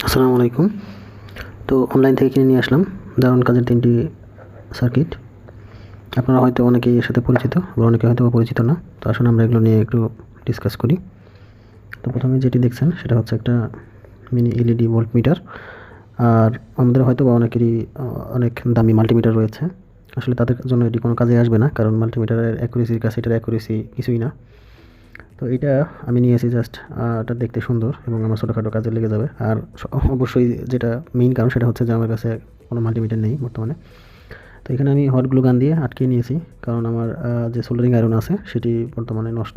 আসসালামু আলাইকুম। তো অনলাইন থেকে কিনে নিয়ে আসলাম দারুণ কাজের ৩টি সার্কিট। আপনারা হয়তো অনেকেই এর সাথে পরিচিত, আবার অনেকে হয়তো পরিচিত না। তো আসুন আমরা এগুলো নিয়ে একটু ডিসকাস করি। তো প্রথমে যেটি দেখছেন সেটা হচ্ছে একটা মিনি এলইডি ভোল্ট মিটার। আর আমাদের হয়তো বা অনেকেরই অনেক দামি মাল্টিমিটার রয়েছে। আসলে তাদের জন্য এটি কোনো কাজে আসবে না, কারণ মাল্টিমিটারের অ্যাকুরেসির কাছে এটার অ্যাকুরেসি কিছুই না। তো এটা আমি নিয়েছি জাস্ট এটা দেখতে সুন্দর এবং আমার ছোটোখাটো কাজে লেগে যাবে। আর অবশ্যই যেটা মেইন কারণ সেটা হচ্ছে যে আমার কাছে কোনো মাল্টিমিটার নেই বর্তমানে। তো এখানে আমি হট গ্লু গান দিয়ে আটকিয়ে নিয়েছি, কারণ আমার যে সোল্ডারিং আয়রন আছে সেটি বর্তমানে নষ্ট।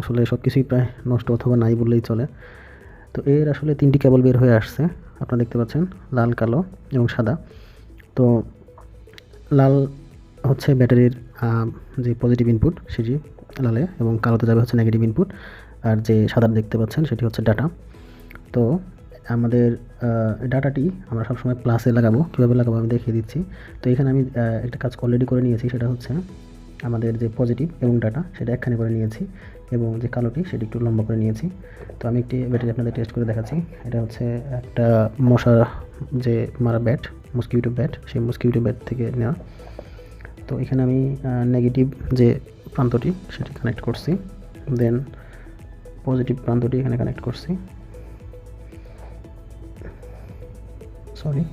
আসলে সব কিছুই প্রায় নষ্ট অথবা নাই বললেই চলে। তো এর আসলে 3টি কেবল বের হয়ে আসছে, আপনারা দেখতে পাচ্ছেন, লাল, কালো এবং সাদা। তো লাল হচ্ছে ব্যাটারির যে পজিটিভ ইনপুট সেটি লালে, এবং কালোতে যাবে হচ্ছে নেগেটিভ ইনপুট। আর যে সাদা দেখতে পাচ্ছেন সেটি হচ্ছে ডাটা। তো আমাদের ডাটাটি আমরা সবসময় প্লাসে লাগাবো। কীভাবে লাগাবো আমি দেখিয়ে দিচ্ছি। তো এখানে আমি একটা কাজ অলরেডি করে নিয়েছি, সেটা হচ্ছে আমাদের যে পজিটিভ এবং ডাটা সেটা একখানে করে নিয়েছি, এবং যে কালোটি সেটি একটু লম্বা করে নিয়েছি। তো আমি একটি ব্যাটারি আপনাদের টেস্ট করে দেখাচ্ছি। এটা হচ্ছে একটা মশা যে মারা ব্যাট, মস্কিউটো ব্যাট, সেই মস্কিউটো ব্যাট থেকে নেওয়া। তো এখানে আমি নেগেটিভ যে প্রান্তটি সেটি কানেক্ট করছি, দেন পজিটিভ প্রান্তটি এখানে কানেক্ট করছি। সরি,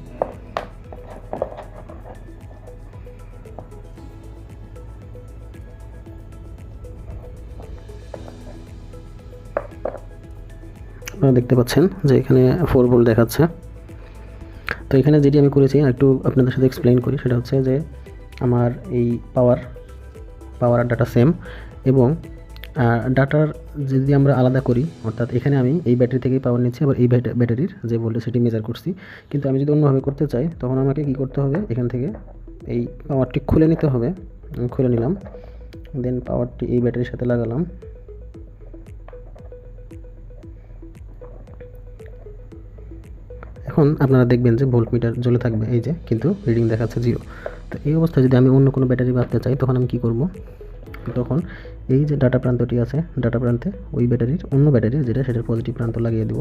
আপনারা দেখতে পাচ্ছেন যে এখানে 4 ভোল্ট দেখাচ্ছে। তো এখানে যেটি আমি করেছি একটু আপনাদের সাথে এক্সপ্লেইন করি, সেটা হচ্ছে যে আমার এই পাওয়ার আর ডাটা সেম, এবং ডাটার যদি আমরা আলাদা করি, অর্থাৎ এখানে আমি এই ব্যাটারি থেকেই পাওয়ার নিচ্ছি, আবার এই ব্যাটারির যে ভোল্টেজ সেটি মেজার করছি। কিন্তু আমি যদি অন্যভাবে করতে চাই তখন আমাকে কী করতে হবে, এখান থেকে এই পাওয়ারটি খুলে নিতে হবে। খুলে নিলাম, দেন পাওয়ারটি এই ব্যাটারির সাথে লাগালাম। এখন আপনারা দেখবেন যে ভোল্ট মিটার জ্বলে থাকবে এই যে, কিন্তু রিডিং দেখাচ্ছে 0। তো এই অবস্থায় যদি আমি অন্য কোনো ব্যাটারি বাঁধতে চাই তখন আমি কী করব, তখন এই যে ডাটা প্রান্তটি আছে, ডাটা প্রান্তে ওই ব্যাটারির অন্য ব্যাটারি যেটা সেটার পজিটিভ প্রান্ত লাগিয়ে দেব।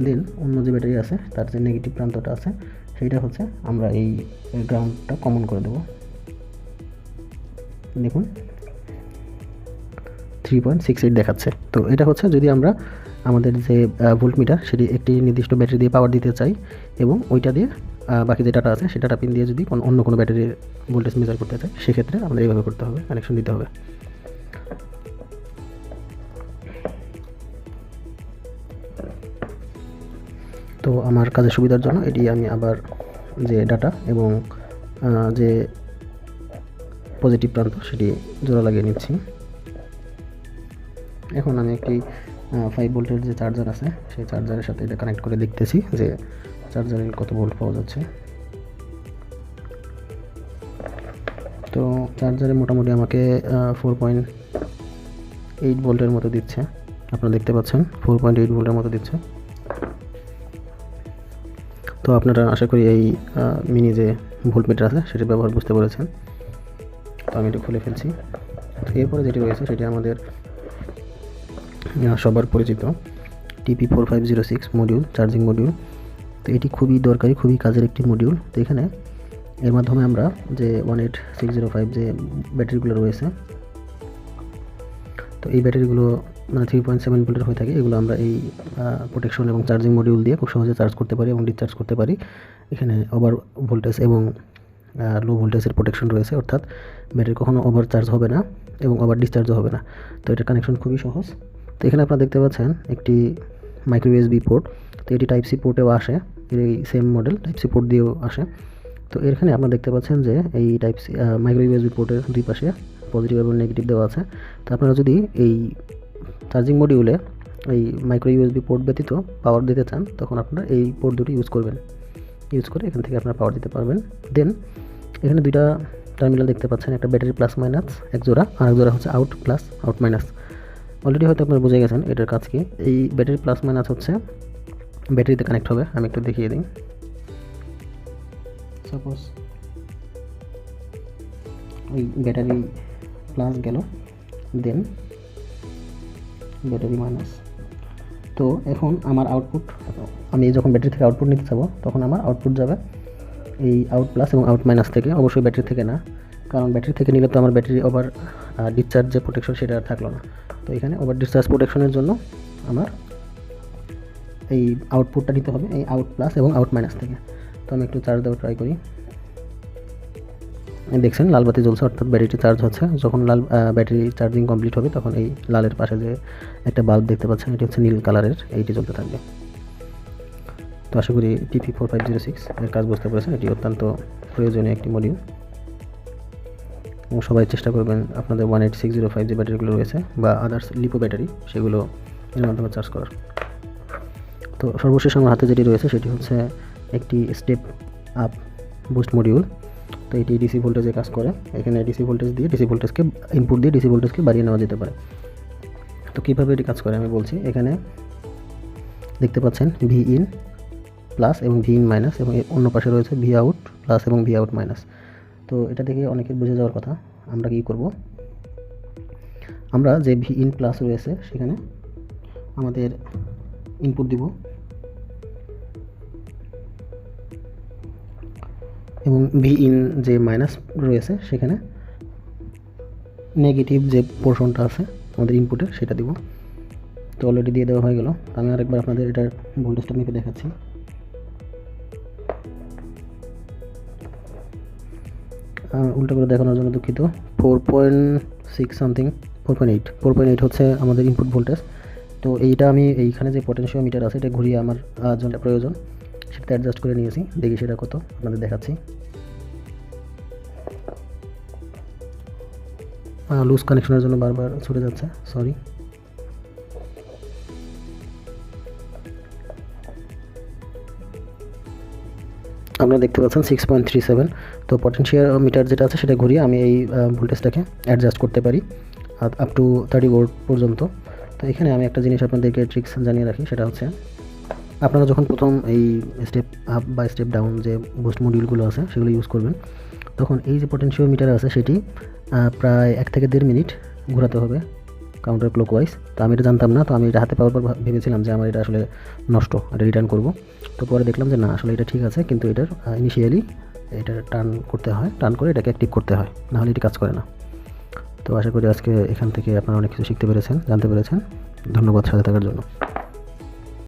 দেন অন্য যে ব্যাটারি আছে তার যে নেগেটিভ প্রান্তটা আছে সেইটা হচ্ছে আমরা এই গ্রাউন্ডটা কমন করে দেব। দেখুন 3.68 দেখাচ্ছে। তো এটা হচ্ছে যদি আমরা আমাদের যে ভোল্ট মিটার সেটি একটি নির্দিষ্ট ব্যাটারি দিয়ে পাওয়ার দিতে চাই, এবং ওইটা দিয়ে বাকি যে ডাটা আছে সেটা পিন দিয়ে যদি অন্য কোনো ব্যাটারির ভোল্টেজ মেজার করতে চাই, সেক্ষেত্রে আমাদের এইভাবে করতে হবে, কানেকশন দিতে হবে। তো আমার কাজের সুবিধার জন্য এটি আমি আবার যে ডাটা এবং যে পজিটিভ প্রান্ত সেটি জোড়া লাগিয়ে নিচ্ছি। এখন আমি একটি 5 ভোল্টের যে চার্জার আছে সেই চার্জারের সাথে এটা কানেক্ট করে দেখতেছি যে চার্জারে কত ভোল্ট পাওয়া যাচ্ছে। তো চার্জারে মোটামুটি আমাকে 4.8 ভোল্টের মতো দিচ্ছে, আপনারা দেখতে পাচ্ছেন 4.8 ভোল্টের মতো দিচ্ছে। তো আপনারা আশা করি এই মিনি যে ভোল্ট মিটার আছে সেটির ব্যবহার বুঝতে পেরেছেন। তো আমি এটা খুলে ফেলছি। তো এরপরে যেটি রয়েছে সেটি আমাদের সবার পরিচিত TP4506 মডিউল, চার্জিং মডিউল। তো এটি খুবই দরকারি, খুবই কাজের একটি মডিউল। তো এখানে এর মাধ্যমে আমরা যে 18605 যে ব্যাটারিগুলো রয়েছে, তো এই ব্যাটারিগুলো মানে 3.7 ভোল্টের হয়ে থাকে, এগুলো আমরা এই প্রোটেকশন এবং চার্জিং মডিউল দিয়ে খুব সহজে চার্জ করতে পারি এবং ডিসচার্জ করতে পারি। এখানে ওভার ভোল্টেজ এবং লো ভোল্টেজের প্রোটেকশন রয়েছে, অর্থাৎ ব্যাটারি কখনো ওভার চার্জ হবে না এবং ওভার ডিসচার্জও হবে না। তো এটার কানেকশন খুবই সহজ। তো এখানে আপনারা দেখতে পাচ্ছেন একটি মাইক্রো ইউএসবি পোর্ট। তো এটি টাইপ সি পোর্টেও আসে, এই same model type C port দিয়েও আসে। তো এখানে আপনারা দেখতে পাচ্ছেন যে এই টাইপ সি মাইক্রো ইউএসবি পোর্টের দুই পাশে পজিটিভ এবং নেগেটিভ দেওয়া আছে। তো আপনারা যদি এই চার্জিং মডিউলে এই মাইক্রো ইউএসবি পোর্ট ব্যতীত পাওয়ার দিতে চান তখন আপনারা এই পোর্ট দুটি ইউজ করবেন, ইউজ করে এখান থেকে আপনারা পাওয়ার দিতে পারবেন। দেন এখানে দুইটা টার্মিনাল দেখতে পাচ্ছেন, একটা ব্যাটারি প্লাস মাইনাস এক জোড়া, আর এক জোড়া হচ্ছে out plus out minus. Already হয়তো আপনারা বুঝে গেছেন এটার কাজ কি। এই ব্যাটারি প্লাস মাইনাস হচ্ছে ব্যাটারিতে কানেক্ট হবে, আমি একটু দেখিয়ে দিই। সাপোজ ওই ব্যাটারি প্লাস গেল, দেন ব্যাটারি মাইনাস, তো এখন আমার আউটপুট, আমি যখন ব্যাটারি থেকে আউটপুট নিতে চাবো তখন আমার আউটপুট যাবে এই আউট প্লাস এবং আউট মাইনাস থেকে, অবশ্যই ব্যাটারি থেকে না, কারণ ব্যাটারি থেকে নিলে তো আমার ব্যাটারি ওভার ডিসচার্জ যে প্রোটেকশন সেটা আর থাকলো না। তো এখানে ওভার ডিসচার্জ প্রোটেকশনের জন্য আমার এই আউটপুটটা নিতে হবে এই আউট প্লাস এবং আউট মাইনাস থেকে। তো আমি একটু চার্জ দেওয়া ট্রাই করি। দেখছেন লাল বাতি জ্বলছে, অর্থাৎ ব্যাটারিটি চার্জ হচ্ছে। যখন ব্যাটারি চার্জিং কমপ্লিট হবে তখন এই লালের পাশে যে একটা বাল্ব দেখতে পাচ্ছেন, এটি হচ্ছে নীল কালারের, এইটি জ্বলতে থাকবে। তো আশা করি TP4506 এর কাজ বুঝতে পেরেছেন। এটি অত্যন্ত প্রয়োজনীয় একটি মডিউল এবং সবাই চেষ্টা করবেন আপনাদের 18605 যে ব্যাটারিগুলো রয়েছে বা আদার্স লিপো ব্যাটারি সেগুলো এর মাধ্যমে চার্জ করার। তো সর্বশেষ আমার হাতে যেটি রয়েছে সেটি হচ্ছে একটি স্টেপ আপ বুস্ট মডিউল। তো এটি ডিসি ভোল্টেজে কাজ করে। এখানে ডিসি ভোল্টেজকে ইনপুট দিয়ে ডিসি ভোল্টেজকে বাড়িয়ে নেওয়া যেতে পারে। তো কীভাবে এটি কাজ করে আমি বলছি। এখানে দেখতে পাচ্ছেন ভি ইন প্লাস এবং ভি ইন মাইনাস, এবং অন্য পাশে রয়েছে ভি আউট প্লাস এবং ভি আউট মাইনাস। তো এটা দেখে অনেকের বুঝে যাওয়ার কথা। আমরা কি করব, আমরা যে ভি ইন প্লাস রয়েছে সেখানে আমাদের ইনপুট দিব এবং ভি ইন যে মাইনাস রয়েছে সেখানে নেগেটিভ যে পোর্শনটা আছে আমাদের ইনপুটের সেটা দিব। তো অলরেডি দিয়ে দেওয়া হয়ে গেল। আমি আরেকবার আপনাদের এটার ভোল্টেজটা মেপে দেখাচ্ছি। উল্টো করে দেখানোর জন্য দুঃখিত। 4.6 সামথিং, 4.8 হচ্ছে আমাদের ইনপুট ভোল্টেজ। তো এইটা আমি এইখানে যে পটেনশিওমিটার আছে এটা ঘুরিয়ে আমার যেটা প্রয়োজন সেটা অ্যাডজাস্ট করে নিয়েছি। দেখি সেটা কত আপনাদের দেখাচ্ছি। লুজ কানেকশনের জন্য বারবার ছুটে যাচ্ছে, সরি। আপনারা দেখতে পাচ্ছেন 6.37। তো পটেনশিওমিটার যেটা আছে সেটা ঘুরিয়ে আমি এই ভোল্টেজটাকে অ্যাডজাস্ট করতে পারি আপ টু 30 ভোল্ট পর্যন্ত। তো এখানে আমি একটা জিনিস আপনাদেরকে ট্রিক্স জানিয়ে রাখি, সেটা হচ্ছে আপনারা যখন প্রথম এই স্টেপ আপ বা স্টেপ ডাউন যে বুস্ট মডিউলগুলো আছে সেগুলো ইউজ করবেন, তখন এই যে পটেনশিওমিটার আছে সেটি প্রায় 1 থেকে 1.5 মিনিট ঘোরাতে হবে কাউন্টার ক্লকওয়াইজ। তো আমি এটা জানতাম না। তো আমি এটা হাতে পাওয়ার পর ভেবেছিলাম যে আমার এটা আসলে নষ্ট, এটা রিটার্ন করব। তো পরে দেখলাম যে না, আসলে এটা ঠিক আছে, কিন্তু এটার ইনিশিয়ালি এটা টার্ন করতে হয়, টার্ন করে এটাকে অ্যাক্টিভ করতে হয়, নাহলে এটি কাজ করে না। তো আশা করি আজকে এখান থেকে আপনারা অনেক কিছু শিখতে পেরেছেন, জানতে পেরেছেন। ধন্যবাদ সাথে থাকার জন্য।